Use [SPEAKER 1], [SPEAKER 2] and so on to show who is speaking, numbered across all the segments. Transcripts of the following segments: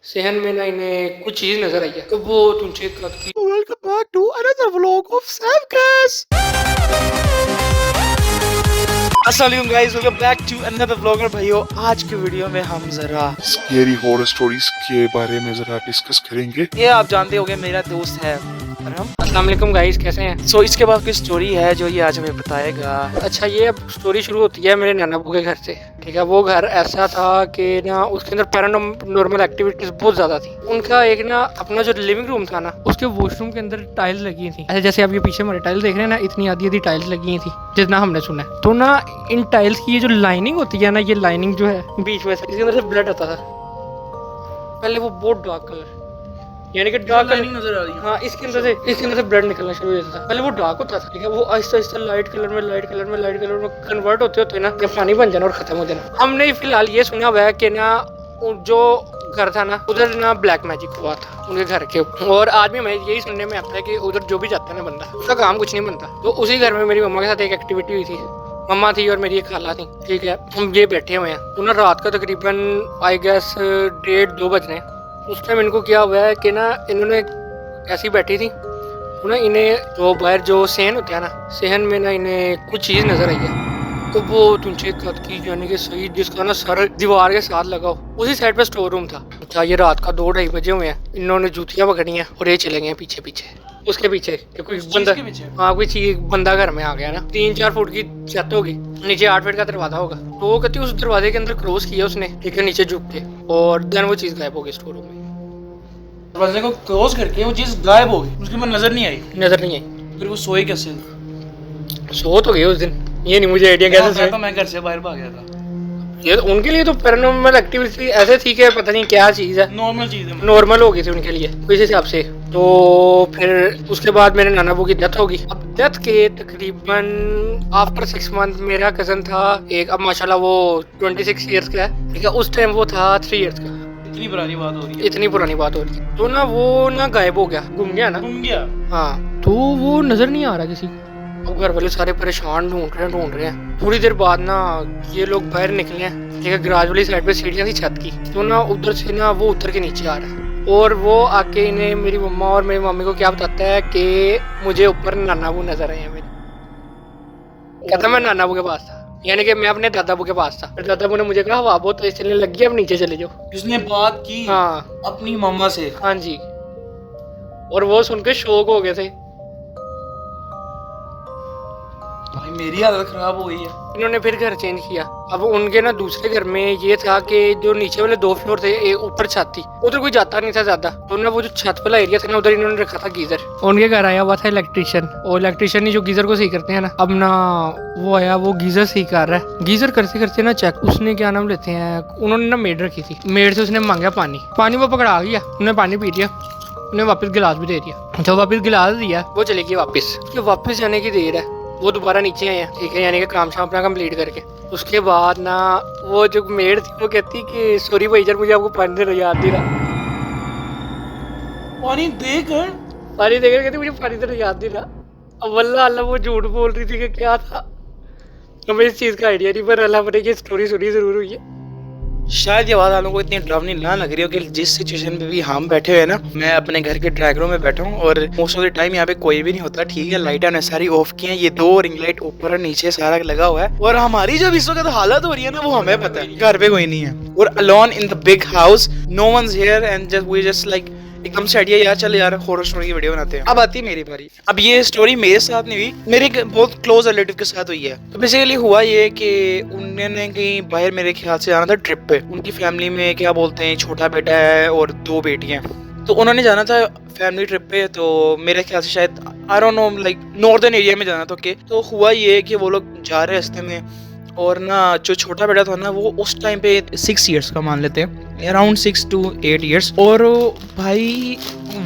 [SPEAKER 1] सेहन में ना इन्हें कुछ चीज नजर आई है तो वो तुमसे की
[SPEAKER 2] Welcome back to another vlog of Samcast. अस्सलाम guys, welcome back to another vlog. और भाइयों, आज की वीडियो में हम जरा
[SPEAKER 3] स्केरी हॉरर स्टोरीज के बारे में जरा डिस्कस करेंगे।
[SPEAKER 2] ये आप जानते होंगे मेरा दोस्त है परम।
[SPEAKER 1] अस्सलाम वालेकुम गाइस, कैसे हैं?
[SPEAKER 2] सो इसके बाद की स्टोरी है जो ये आज हमें बताएगा।
[SPEAKER 1] अच्छा, ये अब स्टोरी शुरू होती है मेरे नाना बू के घर से। ठीक है, वो घर ऐसा था कि ना उसके अंदर पैरानॉर्मल एक्टिविटीज बहुत ज्यादा थी। उनका एक ना अपना जो लिविंग रूम था ना, उसके वॉशरूम के अंदर टाइल्स लगी थी। ऐसे जैसे आप ये पीछे हमारे टाइल्स देख रहे हैं ना, इतनी आधी आधी टाइल्स लगी थी जितना हमने सुना है। तो ना इन टाइल्स की ये जो लाइनिंग होती है ना, ये लाइनिंग जो है बीच में से, इसके अंदर से ब्लड आता था। पहले वो बहुत डार्क कलर, यानी कि डार्क लाइनिंग नजर आ रही है। हाँ, इसके अंदर से ब्लड निकलना शुरू हो जाता था। पहले वो डार्क होता था, ठीक है, वो आहिस्ता आहिस्ता लाइट कलर में कन्वर्ट होते होते ना जब पानी बन जाना और खत्म हो जाना। हमने फिलहाल ये सुना हुआ है कि ना जो घर था ना, उधर ना ब्लैक मैजिक हुआ था उनके घर के। और आज भी मैं यही सुनने में आता है कि उधर जो भी जाता है ना बंदा, उसका काम कुछ नहीं बनता। तो उसी घर में मेरी मम्मा के साथ एक एक्टिविटी हुई थी। मम्मा थी और मेरी एक खाला थी, ठीक है। हम ये बैठे हुए हैं तो ना रात का तकरीबन आई गेस 1:30-2 बज रहे हैं। उस टाइम इनको क्या हुआ है कि ना इन्होंने ऐसी बैठी थी तो ना इन्हें जो बाहर जो सहन होता है ना, सहन में ना इन्हें कुछ चीज़ नज़र आई है। तो वो तुमसे कद की, यानी कि सही जिसका ना सर दीवार के साथ लगा हो, उसी साइड पे स्टोर रूम था। अच्छा, ये रात का 2-2:30 बजे हुए हैं। इन्होंने जूतियाँ पकड़ी हैं और ये चले गए हैं पीछे पीछे। उसके पीछे कोई बंदा, हाँ कोई चीज बंदा घर में आ गया ना। 3-4 फुट की छत होगी, नीचे 8 फीट का दरवाजा होगा। तो वो कहती है उस दरवाजे के अंदर क्रॉस किया उसने, ठीक है, नीचे झुक के, और देन वो चीज गायब हो गई स्टोर रूम में।
[SPEAKER 4] दरवाजे को क्रॉस करके वो चीज गायब हो गई, उसके बाद नजर नहीं आई। फिर वो सोए कैसे?
[SPEAKER 1] सो तो गए उस दिन, ये नहीं मुझे आइडिया कैसे सोए।
[SPEAKER 4] तो मैं घर से बाहर भाग गया था।
[SPEAKER 1] ये उनके लिए तो पैरानॉर्मल एक्टिविटी ऐसे थी कि पता नहीं क्या चीज है,
[SPEAKER 4] नॉर्मल चीज है,
[SPEAKER 1] नॉर्मल हो गई थी उनके लिए इस हिसाब से। तो फिर उसके बाद मेरे नाना बू की डेथ होगी। अब डेथ के तकरीबन आफ्टर 6 मंथ मेरा कजन था एक, अब माशाल्लाह वो 26 ईयर्स का है, ठीक है। उस टाइम वो था 3 ईयर्स का।
[SPEAKER 4] इतनी पुरानी बात हो रही है।
[SPEAKER 1] इतनी पुरानी बात हो रही है। तो ना वो ना गायब हो गया, गुम गया ना।
[SPEAKER 4] गुम गया।
[SPEAKER 1] हाँ, तो वो नजर नहीं आ रहा किसी को। अब घर वाले सारे परेशान ढूंढ रहे हैं। थोड़ी देर बाद ना ये लोग बाहर निकले हैं, ठीक है, गैराज वाली साइड पे सीढ़ियाँ थी छत की। तो ना उधर से ना वो उतर के नीचे आ रहा है और वो आके इन्हें मेरी मम्मा और मेरी मम्मी को क्या बताता है कि मुझे ऊपर नाना बू नजर आए हैं मेरे। कहता मैं नाना बू के पास था, यानी कि मैं अपने दादा बू के पास था। दादा बू ने मुझे कहा हवा बहुत तेज चलने लगी है, अब नीचे चले जाओ।
[SPEAKER 4] उसने बात की
[SPEAKER 1] हाँ
[SPEAKER 4] अपनी मम्मा से।
[SPEAKER 1] हाँ जी, और वो सुन के शौक हो गए थे।
[SPEAKER 4] भाई मेरी हालत खराब हो गई है।
[SPEAKER 1] इन्होंने फिर घर चेंज किया। अब उनके ना दूसरे घर में ये था कि जो नीचे वाले 2 फ्लोर थे, एक ऊपर छत थी, उधर कोई जाता नहीं था ज्यादा। तो ना वो जो छत वाला एरिया था ना, उधर इन्होंने रखा था गीजर। उनके घर आया हुआ था इलेक्ट्रिशियन, और इलेक्ट्रिशियन ही जो गीजर को सही करते हैं ना। अब ना वो आया, वो गीजर सही कर रहा है। गीजर करते करते ना चेक, उसने क्या नाम लेते हैं, उन्होंने ना मेड रखी थी, मेड से उसने मांगा पानी वो पकड़ा गया, उन्होंने पानी पी लिया, उन्हें वापस गिलास भी दे दिया। जब वापस गिलास दिया वो चले गए वापस जाने की देर है, वो दोबारा नीचे आए हैं, ठीक है, यानी कि काम शाम अपना कंप्लीट करके। उसके बाद ना वो जो मेड थी वो कहती कि सॉरी भाई मुझे आपको पानी देना याद नहीं रहा।
[SPEAKER 4] पानी देकर
[SPEAKER 1] कहती मुझे पानी देना याद नहीं रहा। अब वल्लाह अल्लाह वो झूठ बोल रही थी कि क्या था, हमें इस चीज़ का आइडिया नहीं, पर अल्लाह पता की स्टोरी सुनी जरूर हुई है।
[SPEAKER 2] शायद ये बात आप लोगों को इतनी डरावनी ना लग रही हो कि जिस सिचुएशन पे भी हम बैठे हुए हैं ना, मैं अपने घर के ड्राइंग रूम में बैठा हूँ और मोस्ट ऑफ द टाइम यहाँ पे कोई भी नहीं होता, ठीक है। लाइट हमने सारी ऑफ की है, ये 2 रिंग लाइट ऊपर और नीचे सारा लगा हुआ है। और हमारी जब इस वक्त हालत हो रही है ना, वो हमें पता है, घर पे कोई नहीं है और alone in the big house, no one's here and just we just like एकदम से आइडिया यार चल यार हॉरर स्टोरी की वीडियो बनाते हैं। अब आती है मेरी बारी। अब ये स्टोरी मेरे साथ नहीं हुई, मेरे एक बहुत क्लोज रिलेटिव के साथ हुई है। तो बेसिकली हुआ ये कि उन्होंने कहीं बाहर मेरे ख्याल से जाना था ट्रिप पे। उनकी फैमिली में क्या बोलते हैं, छोटा बेटा है और 2 बेटियां, तो उन्होंने जाना था फैमिली ट्रिप पे। तो मेरे ख्याल से शायद I don't know like northern area में जाना था। ओके, तो हुआ ये कि वो लोग जा रहे रास्ते में, और ना जो छोटा बेटा था ना, वो उस टाइम पे 6 ईयर्स का मान लेते हैं, अराउंड 6 to 8 ईयर्स। और भाई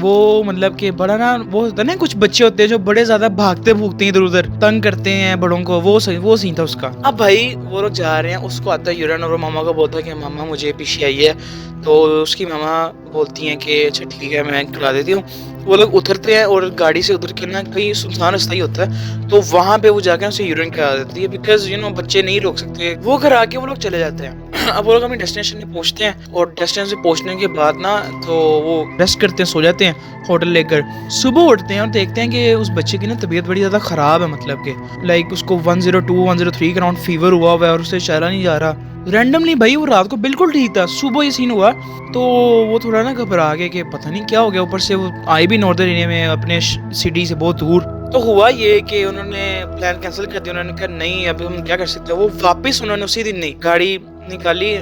[SPEAKER 2] वो मतलब कि बड़ा ना, वो होता है ना कुछ बच्चे होते हैं जो बड़े ज्यादा भागते भूगते हैं इधर उधर, तंग करते हैं बड़ों को, वो सीन था उसका। अब भाई वो लोग जा रहे हैं, उसको आता है यूरिन और मामा को बोलता है कि मामा मुझे पीछे आई है। तो उसकी मामा बोलती हैं कि अच्छा ठीक है मैं करा देती हूँ। वो लोग उतरते हैं और गाड़ी से उतर के ना कहीं सुनसान रास्ता ही होता है, तो वहाँ पे वो जाके उसे यूरिन करा देती है, बिकॉज बच्चे नहीं रोक सकते। वो घर आके वो लोग चले जाते हैं। अब वो लोग अपनी डेस्टिनेशन में पहुंचते हैं और डेस्टिनेशन से पहुंचने के बाद ना तो वो रेस्ट करते हैं, सो जाते हैं होटल लेकर। सुबह उठते हैं और देखते हैं कि उस बच्चे की ना तबीयत बड़ी ज़्यादा ख़राब है, मतलब कि लाइक उसको 102 103 के अराउंड फीवर हुआ है और उससे चला नहीं जा रहा। रैंडमली भाई वो रात को बिल्कुल ठीक था, सुबह ये सीन हुआ तो वो थोड़ा ना घबरा गया कि पता नहीं क्या हो गया। ऊपर से वो आए भी नॉर्दर्न एरिया में अपने सिटी से बहुत दूर। तो हुआ ये कि उन्होंने प्लान कैंसिल कर दिया। उन्होंने कहा नहीं अब हम क्या कर सकते हैं। वो वापस उन्होंने उसी दिन नहीं गाड़ी निकाली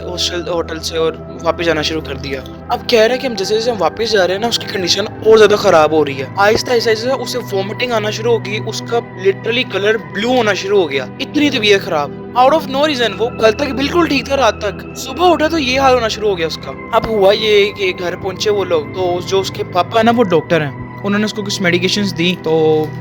[SPEAKER 2] होटल से और वापस जाना शुरू कर दिया। अब कह रहे हैं कि हम जैसे जैसे हम वापस जा रहे हैं ना उसकी कंडीशन और ज्यादा खराब हो रही है। आहिस्ता आहिस्ता उसे वॉमिटिंग आना शुरू हो गई, उसका लिटरली कलर ब्लू होना शुरू हो गया, इतनी तबीयत खराब आउट ऑफ नो रीजन। वो कल तक बिल्कुल ठीक था, रात तक सुबह उठा तो ये हाल होना शुरू हो गया उसका। अब हुआ ये कि घर पहुंचे वो लोग, तो जो उसके पापा है ना वो डॉक्टर हैं, उन्होंने उसको कुछ मेडिकेशंस दी तो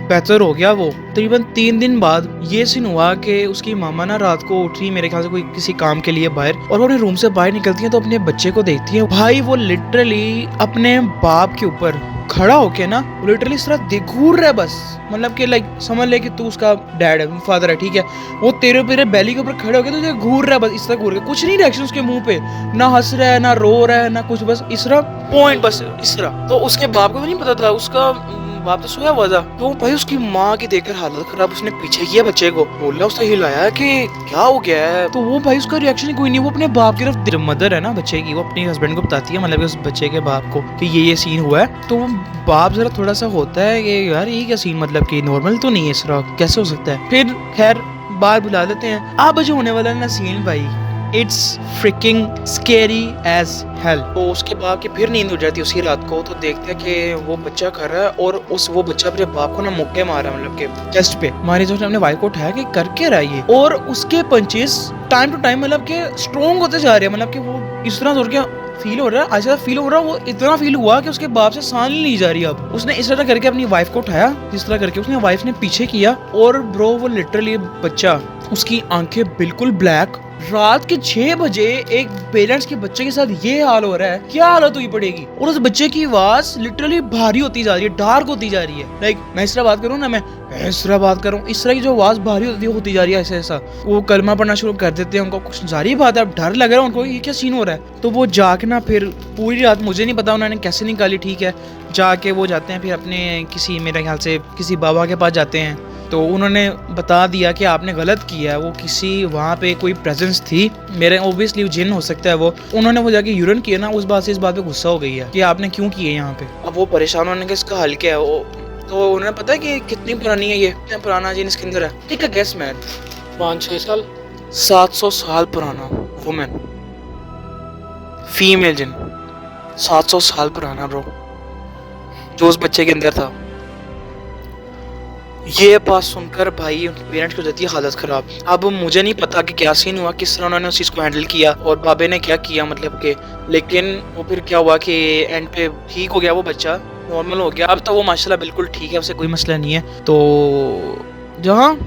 [SPEAKER 2] बेहतर हो गया वो। तकरीबन 3 दिन बाद ये सीन हुआ कि उसकी मामा ना रात को उठी मेरे ख्याल से कोई किसी काम के लिए बाहर, और वो अपने रूम से बाहर निकलती है तो अपने बच्चे को देखती है। भाई वो लिटरली अपने बाप के ऊपर खड़ा होके ना लिटरली इस तरह घूर रहा है बस, मतलब कि लाइक समझ ले कि तू उसका डैड है, फादर है, ठीक है। वो तेरे बेली के ऊपर खड़े होके तुझे घूर रहा है बस, इस तरह घूर रहा है। कुछ नहीं रिएक्शन उसके मुंह पे, ना हंस रहा है ना रो रहा है ना कुछ, बस इस तरह पॉइंट, बस इस तरह। तो उसके बाप को भी नहीं पता था, उसका बाप तो सोया हुआ था। तो भाई उसकी माँ की देखकर हालत खराब, उसने पीछे किया बच्चे को, बोला उसने हिलाया कि क्या हो गया है। तो वो भाई उसका रिएक्शन कोई नहीं, वो अपने बाप की तरफ, मदर है ना बच्चे की, वो अपने हस्बैंड को बताती है, मतलब उस बच्चे के बाप को कि ये सीन हुआ है। तो वो बाप जरा थोड़ा सा होता है कि यार ये क्या सीन, मतलब कि नॉर्मल तो नहीं है, इस तरह कैसे हो सकता है। फिर खैर बाहर बुला लेते हैं। अब जो होने वाला है ना सीन भाई, it's freaking scary as hell. तो उसके बाद कि फिर नींद उड़ जाती है उसी रात को, तो देखते हैं कि वो बच्चा कर रहा है और वो बच्चा अपने बाप को ना मुक्के मारा, मतलब के चेस्ट पे मारे। जो अपने वाइफ को उठाया कि करके रहा ये, और उसके पंचेस टाइम टू टाइम मतलब के स्ट्रॉन्ग होते जा रहे हैं, मतलब कि वो इस तरह जोर के फील हो रहा है, ऐसा फील हो रहा है, वो इतना फील हुआ कि उसके बाप से सांस नहीं ली जा रही। अब उसने इस तरह करके अपनी वाइफ को उठाया, जिस तरह करके उसने वाइफ ने पीछे किया, और ब्रो वो लिटरली बच्चा, उसकी आंखें बिल्कुल ब्लैक। रात के 6 बजे एक पेरेंट्स के बच्चे के साथ ये हाल हो रहा है, क्या हालत हुई पड़ेगी। और उस बच्चे की आवाज लिटरली भारी होती जा रही है, डार्क होती जा रही है। लाइक मैं इस तरह बात करूँ ना, मैं इस तरह बात करूँ, इस तरह की जो आवाज भारी होती जा रही है, ऐसा वो कलमा पढ़ना शुरू कर देते हैं। उनको कुछ जारी बात है, अब डर लग रहा है उनको, ये क्या सीन हो रहा है। तो वो जाके ना फिर पूरी रात, मुझे नहीं पता उन्होंने कैसे निकाली, ठीक है। जाके वो जाते हैं फिर अपने किसी, मेरे ख्याल से किसी बाबा के पास जाते हैं। तो उन्होंने बता दिया कि आपने गलत किया है, वो किसी वहाँ पे कोई प्रेजेंस थी, मेरे ओब्वियसली जिन हो सकता है वो। उन्होंने वो जाके यूरिन किया ना, उस बात से इस बात पे गुस्सा हो गई है कि आपने क्यों किए यहाँ पे। अब वो परेशान होने के इसका हल क्या है, वो तो उन्हें पता है कि कितनी पुरानी है ये, कितना पुराना जिन इसके अंदर है। ठीक है, गेस मैन
[SPEAKER 1] 5-6 साल,
[SPEAKER 2] 700 साल पुराना वुमेन, फीमेल जिन, 700 साल पुराना ब्रो, जो उस बच्चे के अंदर था। ये बात सुनकर भाई उनके पेरेंट्स को जाती है हालत खराब। अब मुझे नहीं पता कि क्या सीन हुआ, किस तरह उन्होंने उस चीज़ को हैंडल किया और बाबे ने क्या किया, मतलब कि, लेकिन वो फिर क्या हुआ कि एंड पे ठीक हो गया, वो बच्चा नॉर्मल हो गया। अब तो वो माशाल्लाह बिल्कुल ठीक है, उसे कोई मसला नहीं है। तो जहाँ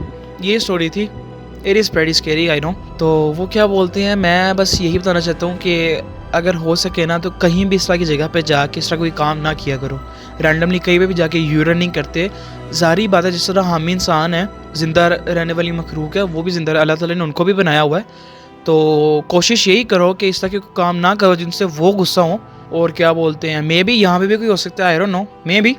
[SPEAKER 2] ये स्टोरी थी, it is very scary, I know. तो वो क्या बोलते हैं, मैं बस यही बताना चाहता हूँ कि अगर हो सके ना तो कहीं भी इस तरह की जगह पे जाके इस तरह कोई काम ना किया करो। रैंडमली कहीं पे भी जाके यूरिन नहीं करते। ज़ाहिर बात है, जिस तरह हम इंसान है, ज़िंदा रहने वाली मखलूक है, वो भी ज़िंदा, अल्लाह ताला ने उनको भी बनाया हुआ है। तो कोशिश यही करो कि इस तरह के काम ना करो जिनसे वो गुस्सा हो। और क्या बोलते हैं, मे बी यहाँ पे भी कोई हो सकता है, I don't know, may be,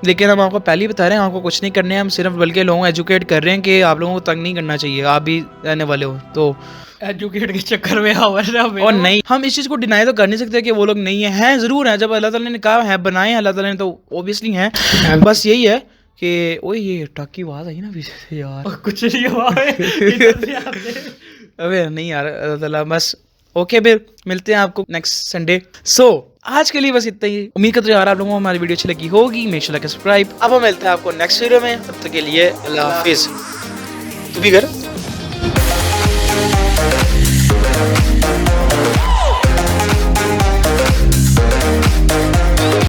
[SPEAKER 2] लेकिन हम आपको पहले ही बता रहे हैं, आपको कुछ नहीं करने हैं, हम सिर्फ बल्कि लोगों को एजुकेट कर रहे हैं कि आप लोगों को तंग नहीं करना चाहिए, आप भी रहने वाले हो। तो
[SPEAKER 1] एजुकेट के चक्कर में
[SPEAKER 2] और नहीं, हम इस चीज़ को डिनाई तो कर नहीं सकते कि वो लोग नहीं हैं, ज़रूर हैं। जब अल्लाह ताला ने कहा है बनाए अल्लाह ताला ने, तो ऑब्वियसली हैं। बस यही है कि ओए ये ट्रक की आवाज़ आई ना पीछे से यार,
[SPEAKER 1] कुछ नहीं हुआ
[SPEAKER 2] अबे नहीं यार, अल्लाह ताला बस। ओके, फिर मिलते हैं आपको नेक्स्ट संडे। सो आज के लिए बस इतना ही। उम्मीद करते हैं यार आप लोगों को हमारी वीडियो अच्छी लगी होगी। Make sure like subscribe. अब हम मिलते हैं आपको नेक्स्ट वीडियो में, तब तक के लिए अल्लाह हाफिज़। तू भी कर।